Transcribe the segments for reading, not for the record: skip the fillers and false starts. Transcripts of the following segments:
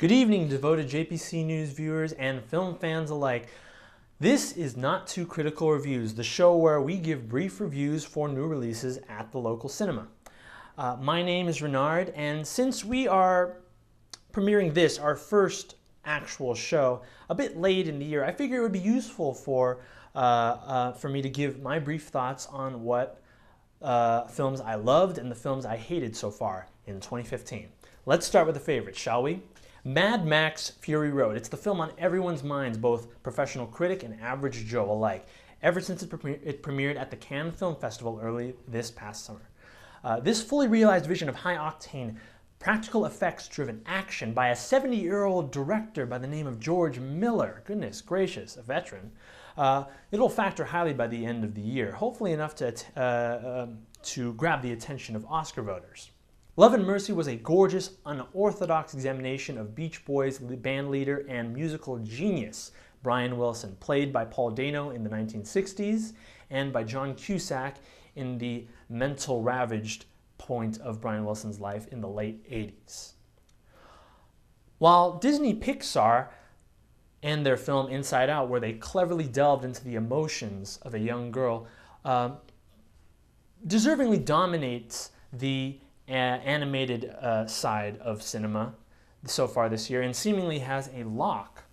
Good evening, devoted JPC News viewers and film fans alike. This is Not Too Critical Reviews, the show where we give brief reviews for new releases at the local cinema. My name is Renard, and since we are premiering this, our first actual show, a bit late in the year, I figure it would be useful for me to give my brief thoughts on what films I loved and the films I hated so far in 2015. Let's start with the favorites, shall we? Mad Max Fury Road. It's the film on everyone's minds, both professional critic and average Joe alike, ever since it premiered at the Cannes Film Festival early this past summer. This fully realized vision of high-octane, practical effects-driven action by a 70-year-old director by the name of George Miller, goodness gracious, a veteran, it'll factor highly by the end of the year, hopefully enough to grab the attention of Oscar voters. Love and Mercy was a gorgeous, unorthodox examination of Beach Boys band leader and musical genius Brian Wilson, played by Paul Dano in the 1960s and by John Cusack in the mental ravaged point of Brian Wilson's life in the late 80s. While Disney Pixar and their film Inside Out, where they cleverly delved into the emotions of a young girl, deservingly dominates the animated side of cinema so far this year, and seemingly has a lock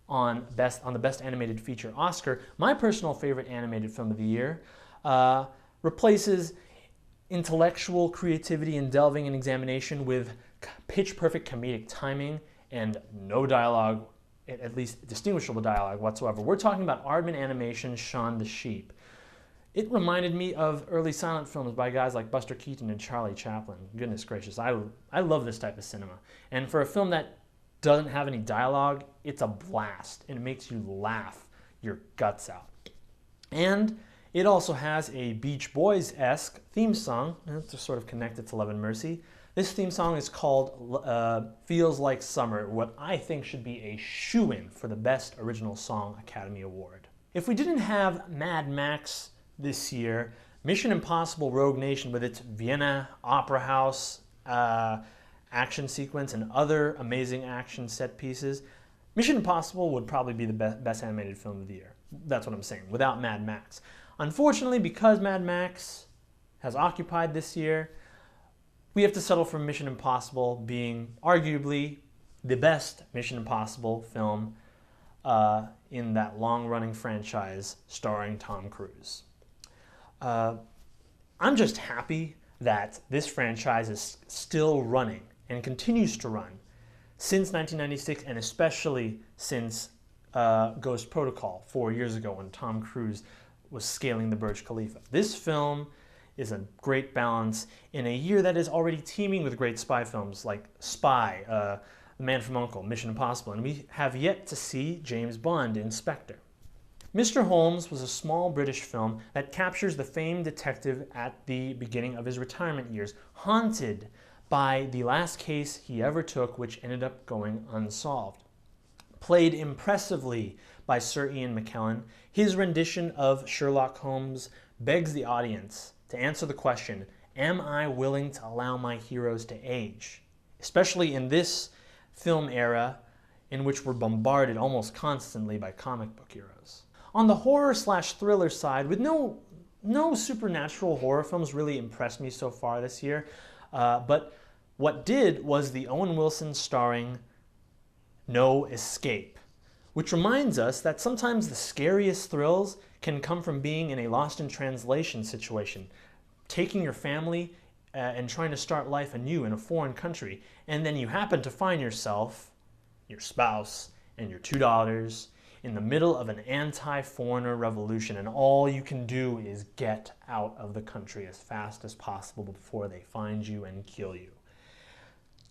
on the Best Animated Feature Oscar. My personal favorite animated film of the year replaces intellectual creativity and delving and examination with pitch-perfect comedic timing and no dialogue, at least distinguishable dialogue whatsoever. We're talking about Aardman Animation's Shaun the Sheep. It reminded me of early silent films by guys like Buster Keaton and Charlie Chaplin. Goodness gracious, I love this type of cinema. And for a film that doesn't have any dialogue, it's a blast. And it makes you laugh your guts out. And it also has a Beach Boys-esque theme song, to sort of connect it to Love and Mercy. This theme song is called Feels Like Summer, what I think should be a shoo-in for the Best Original Song Academy Award. If we didn't have Mad Max this year, Mission Impossible Rogue Nation, with its Vienna Opera House action sequence and other amazing action set pieces, Mission Impossible would probably be the best animated film of the year. That's what I'm saying, without Mad Max. Unfortunately, because Mad Max has occupied this year, we have to settle for Mission Impossible being arguably the best Mission Impossible film in that long-running franchise starring Tom Cruise. I'm just happy that this franchise is still running and continues to run since 1996, and especially since Ghost Protocol 4 years ago when Tom Cruise was scaling the Burj Khalifa. This film is a great balance in a year that is already teeming with great spy films like Spy, The Man from U.N.C.L.E., Mission Impossible, and we have yet to see James Bond in Spectre. Mr. Holmes was a small British film that captures the famed detective at the beginning of his retirement years, haunted by the last case he ever took, which ended up going unsolved. Played impressively by Sir Ian McKellen, his rendition of Sherlock Holmes begs the audience to answer the question, am I willing to allow my heroes to age? Especially in this film era in which we're bombarded almost constantly by comic book heroes. On the horror/thriller side, with no supernatural horror films really impressed me so far this year, but what did was the Owen Wilson starring No Escape, which reminds us that sometimes the scariest thrills can come from being in a lost in translation situation, taking your family and trying to start life anew in a foreign country, and then you happen to find yourself, your spouse, and your 2 daughters in the middle of an anti-foreigner revolution, and all you can do is get out of the country as fast as possible before they find you and kill you.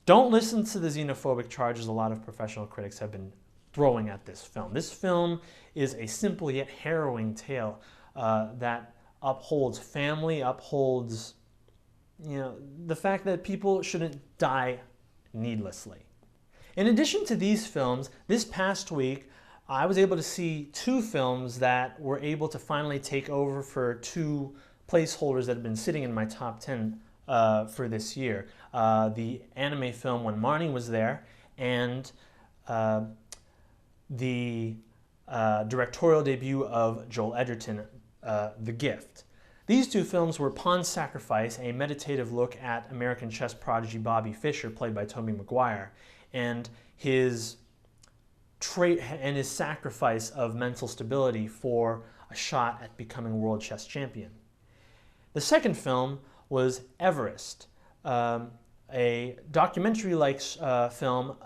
Don't listen to the xenophobic charges a lot of professional critics have been throwing at this film. This film is a simple yet harrowing tale that upholds family, upholds the fact that people shouldn't die needlessly. In addition to these films, this past week I was able to see 2 films that were able to finally take over for 2 placeholders that have been sitting in my top 10 for this year. The anime film When Marnie Was There, and the directorial debut of Joel Edgerton, The Gift. These two films were Pawn Sacrifice, a meditative look at American chess prodigy Bobby Fischer, played by Tobey Maguire, and his sacrifice of mental stability for a shot at becoming world chess champion. The second film was Everest, a documentary-like film,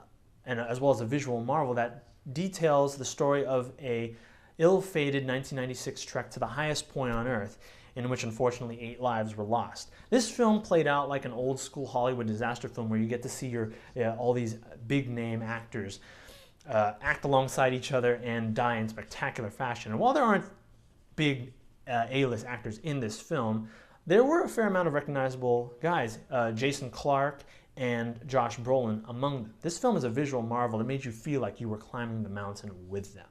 and as well as a visual marvel that details the story of a ill-fated 1996 trek to the highest point on Earth, in which unfortunately 8 lives were lost. This film played out like an old-school Hollywood disaster film where you get to see all these big-name actors act alongside each other and die in spectacular fashion. And while there aren't big A-list actors in this film, there were a fair amount of recognizable guys, Jason Clarke and Josh Brolin among them. This film is a visual marvel that made you feel like you were climbing the mountain with them.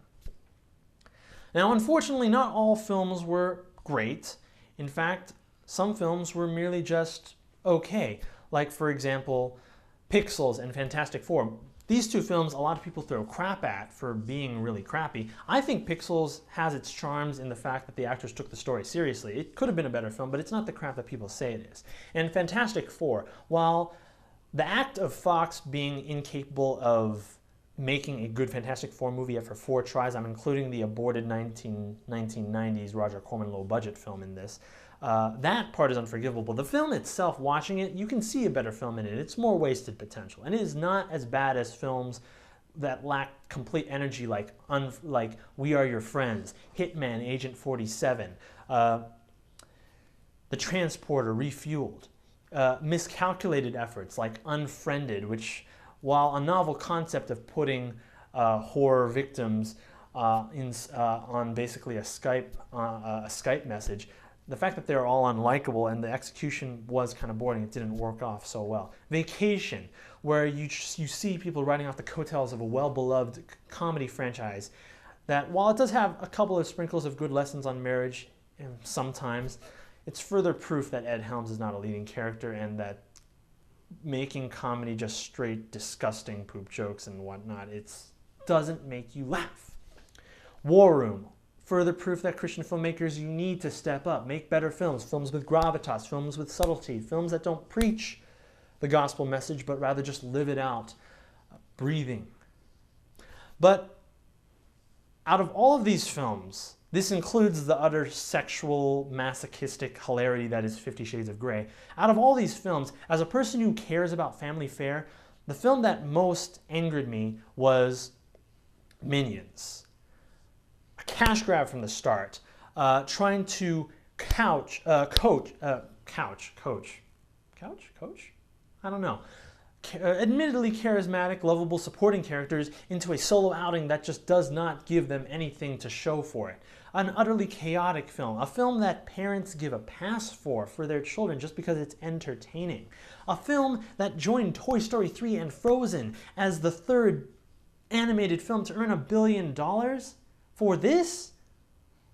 Now, unfortunately, not all films were great. In fact, some films were merely just okay, like, for example, Pixels and Fantastic Four. These two films a lot of people throw crap at for being really crappy. I think Pixels has its charms in the fact that the actors took the story seriously. It could have been a better film, but it's not the crap that people say it is. And Fantastic Four, while the act of Fox being incapable of making a good Fantastic Four movie after 4 tries, I'm including the aborted 1990s Roger Corman low-budget film in this, that part is unforgivable. The film itself, watching it, you can see a better film in it. It's more wasted potential, and it is not as bad as films that lack complete energy like We Are Your Friends, Hitman, Agent 47, The Transporter, Refueled, miscalculated efforts like Unfriended, which, while a novel concept of putting horror victims on basically a Skype message, the fact that they're all unlikable and the execution was kind of boring, it didn't work off so well. Vacation, where you see people riding off the coattails of a well-beloved comedy franchise that, while it does have a couple of sprinkles of good lessons on marriage, and sometimes, it's further proof that Ed Helms is not a leading character and that making comedy just straight disgusting poop jokes and whatnot, it doesn't make you laugh. War Room, further proof that Christian filmmakers, you need to step up, make better films, films with gravitas, films with subtlety, films that don't preach the gospel message but rather just live it out, breathing. But out of all of these films, this includes the utter sexual, masochistic hilarity that is 50 Shades of Grey. Out of all these films, as a person who cares about family fare, the film that most angered me was Minions. A cash grab from the start, trying to coach? I don't know. Admittedly charismatic, lovable supporting characters into a solo outing that just does not give them anything to show for it. An utterly chaotic film, a film that parents give a pass for their children just because it's entertaining. A film that joined Toy Story 3 and Frozen as the third animated film to earn $1 billion for this.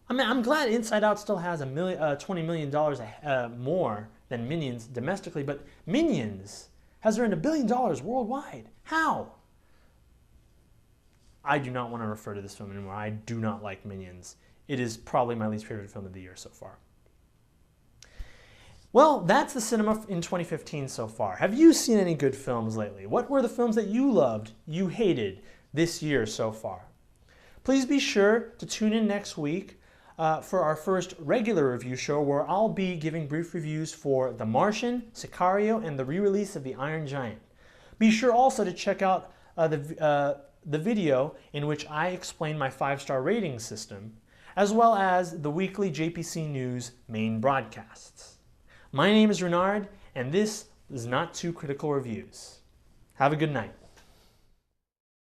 I mean, I'm glad Inside Out still has $20 million more than Minions domestically, but Minions has earned $1 billion worldwide. How? I do not want to refer to this film anymore. I do not like Minions. It is probably my least favorite film of the year so far. Well, that's the cinema in 2015 so far. Have you seen any good films lately? What were the films that you loved, you hated this year so far? Please be sure to tune in next week for our first regular review show, where I'll be giving brief reviews for The Martian, Sicario, and the re-release of The Iron Giant. Be sure also to check out the video in which I explain my 5-star rating system, as well as the weekly JPC News main broadcasts. My name is Renard, and this is Not Too Critical Reviews. Have a good night.